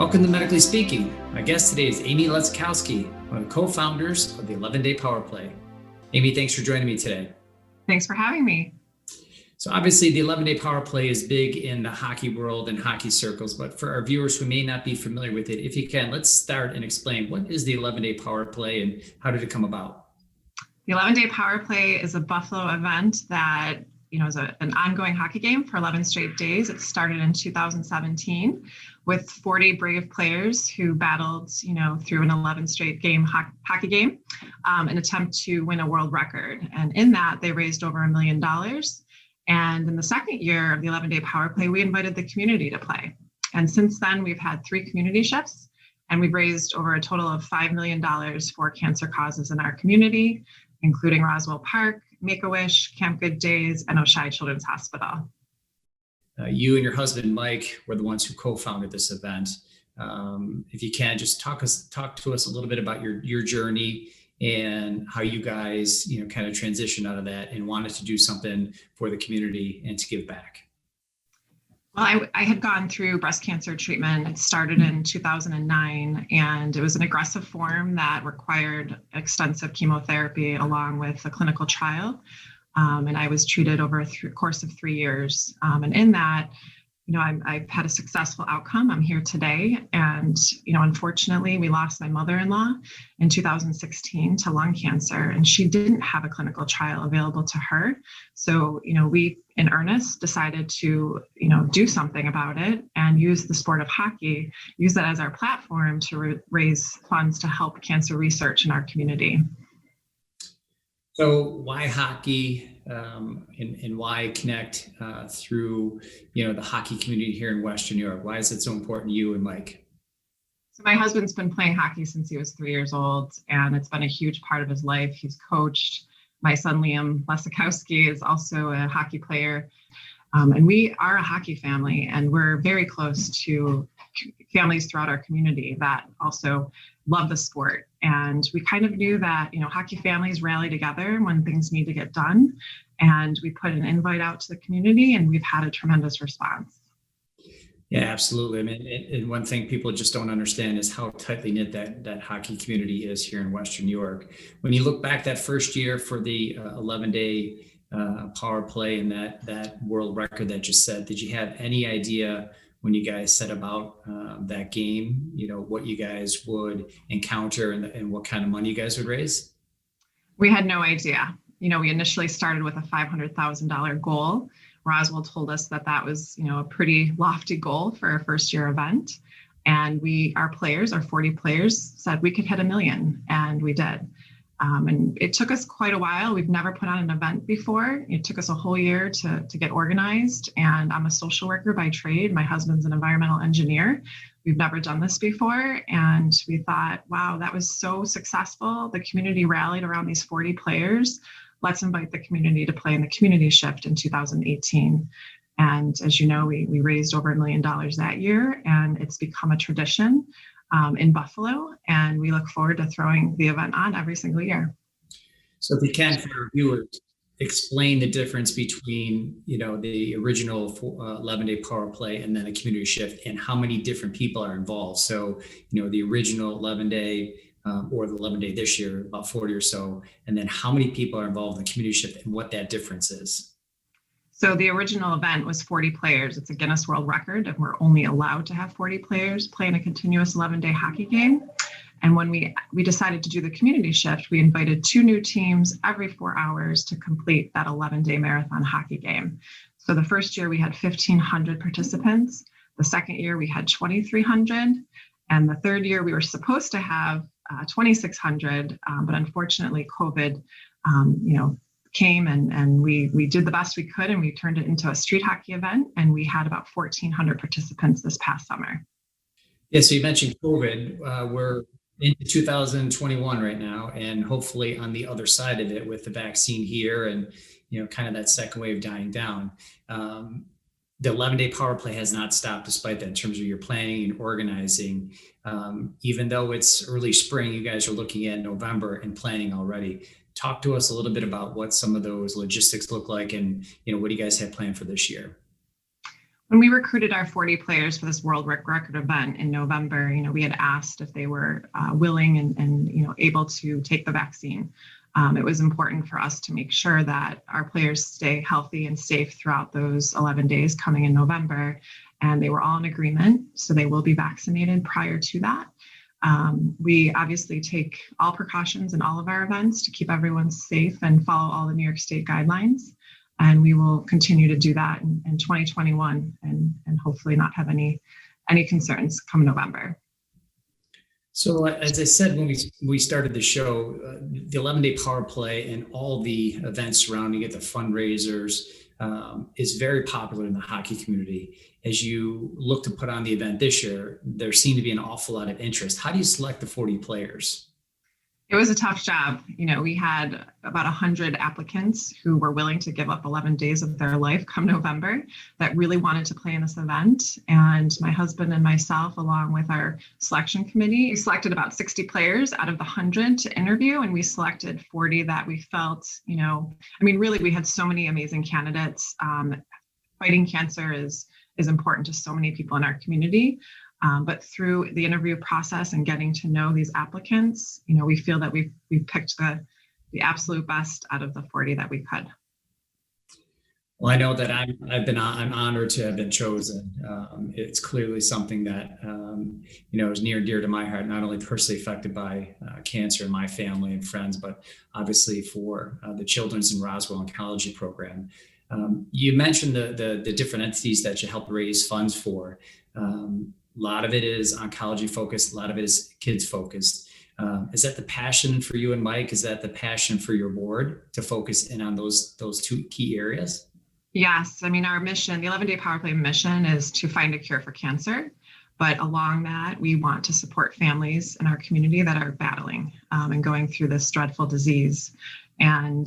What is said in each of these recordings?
Welcome to Medically Speaking. My guest today is Amy Letzkowski, one of the co-founders of the 11-Day Powerplay. Amy, thanks for joining me today. Thanks for having me. So obviously the 11-Day Powerplay is big in the hockey world and hockey circles, but for our viewers who may not be familiar with it, if you can, let's start and explain what is the 11-Day Powerplay and how did it come about? The 11-Day Powerplay is a Buffalo event that is an ongoing hockey game for 11 straight days. It started in 2017 with 40 brave players who battled, through an 11 straight game hockey game, an attempt to win a world record. And in that, they raised over $1 million. And in the second year of the 11-Day Powerplay, we invited the community to play. And since then, we've had 3 community shifts, and we've raised over a total of $5 million for cancer causes in our community, including Roswell Park, Make-A-Wish, Camp Good Days, and Oshai Children's Hospital. You and your husband, Mike, were the ones who co-founded this event. If you can, just talk to us a little bit about your journey and how you guys, kind of transitioned out of that and wanted to do something for the community and to give back. Well, I had gone through breast cancer treatment. It started in 2009, and it was an aggressive form that required extensive chemotherapy along with a clinical trial. And I was treated over a course of 3 years. And in that, I've had a successful outcome. I'm here today. And, unfortunately, we lost my mother-in-law in 2016 to lung cancer, and she didn't have a clinical trial available to her. So, we, in earnest, decided to, do something about it and use the sport of hockey, use that as our platform to raise funds to help cancer research in our community. So why hockey, and why connect through, the hockey community here in Western New York? Why is it so important to you and Mike? So my husband's been playing hockey since he was 3 years old, and it's been a huge part of his life. He's coached. My son, Liam Lesikowski, is also a hockey player. And we are a hockey family, and we're very close to families throughout our community that also love the sport. And we kind of knew that, hockey families rally together when things need to get done. And we put an invite out to the community, and we've had a tremendous response. Yeah, absolutely. I mean, and one thing people just don't understand is how tightly knit that hockey community is here in Western New York. When you look back that first year for the 11-Day Powerplay and that world record that you set, did you have any idea when you guys set about that game, what you guys would encounter and what kind of money you guys would raise? We had no idea. We initially started with a $500,000 goal. Roswell told us that was, a pretty lofty goal for a first year event. And our 40 players said we could hit $1 million, and we did. And it took us quite a while. We've never put on an event before. It took us a whole year to get organized. And I'm a social worker by trade. My husband's an environmental engineer. We've never done this before. And we thought, wow, that was so successful. The community rallied around these 40 players. Let's invite the community to play in the community shift in 2018. And as you know, we raised over $1 million that year, and it's become a tradition in Buffalo, and we look forward to throwing the event on every single year. So if you can, for our viewers, explain the difference between, the original 11-Day Powerplay and then a community shift, and how many different people are involved. So, the original 11-Day or the 11-Day this year, about 40 or so, and then how many people are involved in the community shift and what that difference is. So the original event was 40 players. It's a Guinness World Record, and we're only allowed to have 40 players play in a continuous 11-day hockey game. And when we decided to do the community shift, we invited 2 new teams every 4 hours to complete that 11-day marathon hockey game. So the first year we had 1,500 participants. The second year we had 2,300. And the third year we were supposed to have 2,600, but unfortunately COVID, came and we did the best we could, and we turned it into a street hockey event, and we had about 1,400 participants this past summer. Yeah, so you mentioned COVID. We're into 2021 right now, and hopefully on the other side of it with the vaccine here and, kind of that second wave dying down. The 11-Day Powerplay has not stopped despite that in terms of your planning and organizing. Even though it's early spring, you guys are looking at November and planning already. Talk to us a little bit about what some of those logistics look like, and what do you guys have planned for this year? When we recruited our 40 players for this world record event in November, we had asked if they were willing and able to take the vaccine. It was important for us to make sure that our players stay healthy and safe throughout those 11 days coming in November. And they were all in agreement, so they will be vaccinated prior to that. We obviously take all precautions in all of our events to keep everyone safe and follow all the New York State guidelines. And we will continue to do that in 2021 and hopefully not have any concerns come November. So as I said when we started the show, the 11-day Powerplay and all the events surrounding it, the fundraisers, is very popular in the hockey community. As you look to put on the event this year, there seemed to be an awful lot of interest. How do you select the 40 players? It was a tough job. We had about 100 applicants who were willing to give up 11 days of their life come November that really wanted to play in this event. And my husband and myself, along with our selection committee, we selected about 60 players out of the 100 to interview. And we selected 40 that we felt, really, we had so many amazing candidates. Fighting cancer is important to so many people in our community. But through the interview process and getting to know these applicants, we feel that we've picked the absolute best out of the 40 that we could. Well, I know that I'm honored to have been chosen. It's clearly something that is near and dear to my heart. Not only personally affected by cancer in my family and friends, but obviously for the Children's in Roswell Oncology Program. You mentioned the different entities that you help raise funds for. A lot of it is oncology focused. A lot of it is kids focused. Is that the passion for you and Mike? Is that the passion for your board to focus in on those two key areas? Yes. Our mission, the 11-day Powerplay mission, is to find a cure for cancer. But along that, we want to support families in our community that are battling and going through this dreadful disease. And,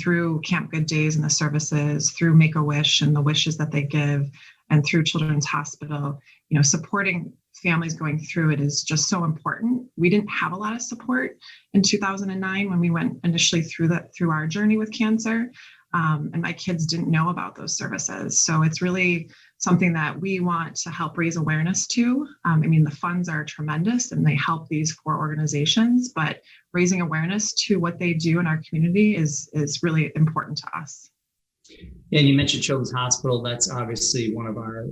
through Camp Good Days and the services, through Make-A-Wish and the wishes that they give, and through Children's Hospital, supporting families going through it is just so important. We didn't have a lot of support in 2009 when we went initially through our journey with cancer. And my kids didn't know about those services. So it's really something that we want to help raise awareness to. The funds are tremendous and they help these 4 organizations, but raising awareness to what they do in our community is really important to us. And you mentioned Children's Hospital. That's obviously one of our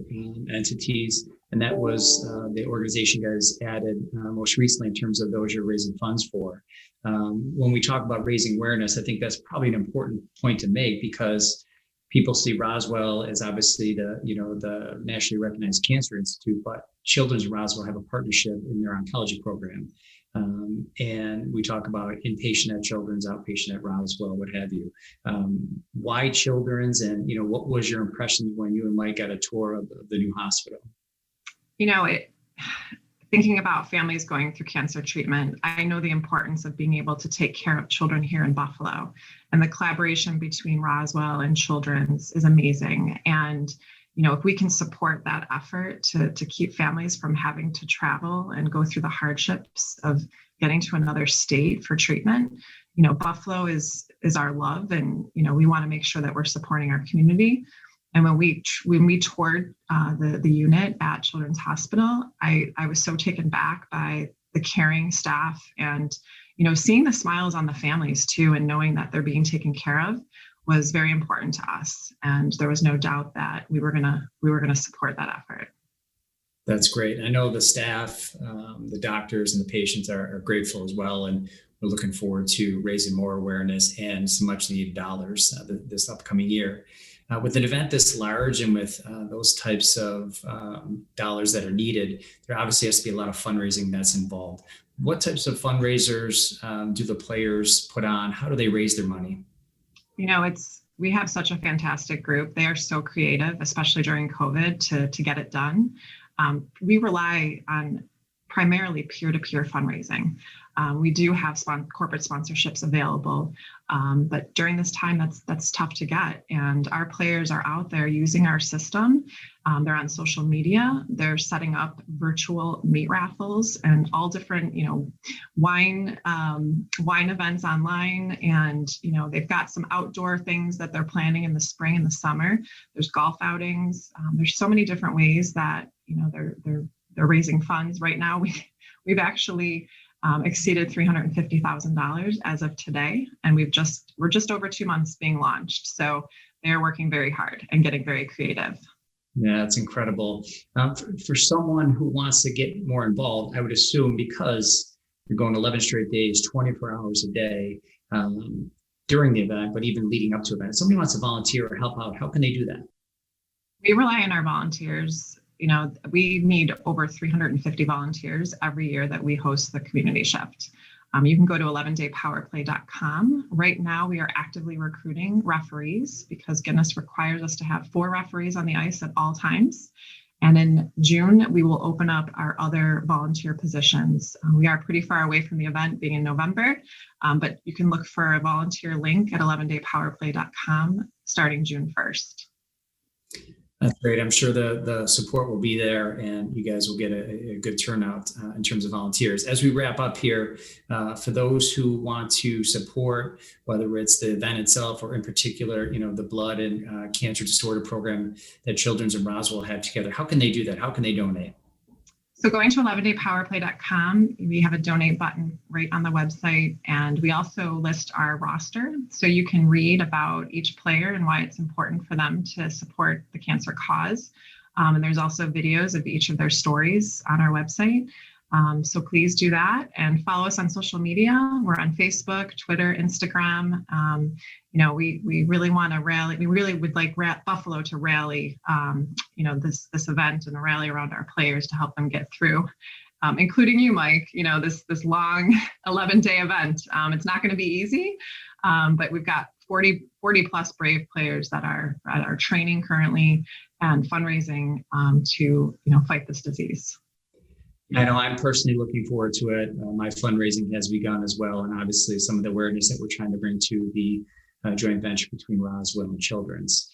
entities. And that was the organization you guys added most recently in terms of those you're raising funds for. When we talk about raising awareness, I think that's probably an important point to make because people see Roswell as obviously the nationally recognized cancer institute, but Children's in Roswell have a partnership in their oncology program. And we talk about inpatient at Children's, outpatient at Roswell, what have you. Why Children's, and what was your impression when you and Mike got a tour of the new hospital? Thinking about families going through cancer treatment, I know the importance of being able to take care of children here in Buffalo, and the collaboration between Roswell and Children's is amazing. And if we can support that effort to keep families from having to travel and go through the hardships of getting to another state for treatment, Buffalo is our love, and we want to make sure that we're supporting our community. And when we toured the unit at Children's Hospital, I was so taken back by the caring staff and seeing the smiles on the families too, and knowing that they're being taken care of was very important to us. And there was no doubt that we were gonna support that effort. That's great. I know the staff, the doctors and the patients are grateful as well. And we're looking forward to raising more awareness and some much needed dollars this upcoming year. With an event this large and with those types of dollars that are needed, there obviously has to be a lot of fundraising that's involved. What types of fundraisers do the players put on? How do they raise their money? We have such a fantastic group. They are so creative, especially during COVID, to get it done. We rely on primarily peer-to-peer fundraising. We do have corporate sponsorships available, but during this time, that's tough to get. And our players are out there using our system. They're on social media. They're setting up virtual meat raffles and all different, wine events online. And they've got some outdoor things that they're planning in the spring and the summer. There's golf outings. There's so many different ways that they're raising funds. Right now, we've actually exceeded $350,000 as of today, and we're just over 2 months being launched. So they're working very hard and getting very creative. Yeah, that's incredible. For someone who wants to get more involved, I would assume because you're going 11 straight days, 24 hours a day during the event, but even leading up to the event, if somebody wants to volunteer or help out, how can they do that? We rely on our volunteers. We need over 350 volunteers every year that we host the community shift. You can go to 11daypowerplay.com. Right now, we are actively recruiting referees because Guinness requires us to have 4 referees on the ice at all times. And in June, we will open up our other volunteer positions. We are pretty far away from the event being in November, but you can look for a volunteer link at 11daypowerplay.com starting June 1st. That's great. I'm sure the support will be there and you guys will get a good turnout in terms of volunteers. As we wrap up here, for those who want to support, whether it's the event itself or in particular, the blood and cancer disorder program that Children's and Roswell have together, how can they do that? How can they donate? So going to 11daypowerplay.com, we have a donate button right on the website. And we also list our roster. So you can read about each player and why it's important for them to support the cancer cause. And there's also videos of each of their stories on our website. So please do that and follow us on social media. We're on Facebook, Twitter, Instagram. We really want to rally. We really would like Buffalo to rally, this event and rally around our players to help them get through, including you, Mike. This long 11-day event. It's not going to be easy, but we've got 40 plus brave players that are training currently and fundraising to fight this disease. I know I'm personally looking forward to it. My fundraising has begun as well. And obviously some of the awareness that we're trying to bring to the joint venture between Roswell and Children's.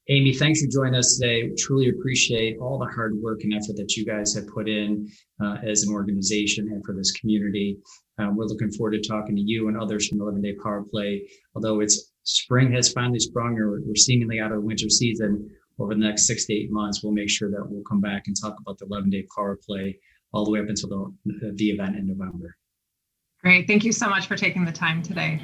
Amy, thanks for joining us today. We truly appreciate all the hard work and effort that you guys have put in as an organization and for this community. We're looking forward to talking to you and others from 11 Day Power Play. Although spring has finally sprung, or we're seemingly out of the winter season, over the next 6 to 8 months, we'll make sure that we'll come back and talk about the 11-day Power Play all the way up until the event in November. Great. Thank you so much for taking the time today.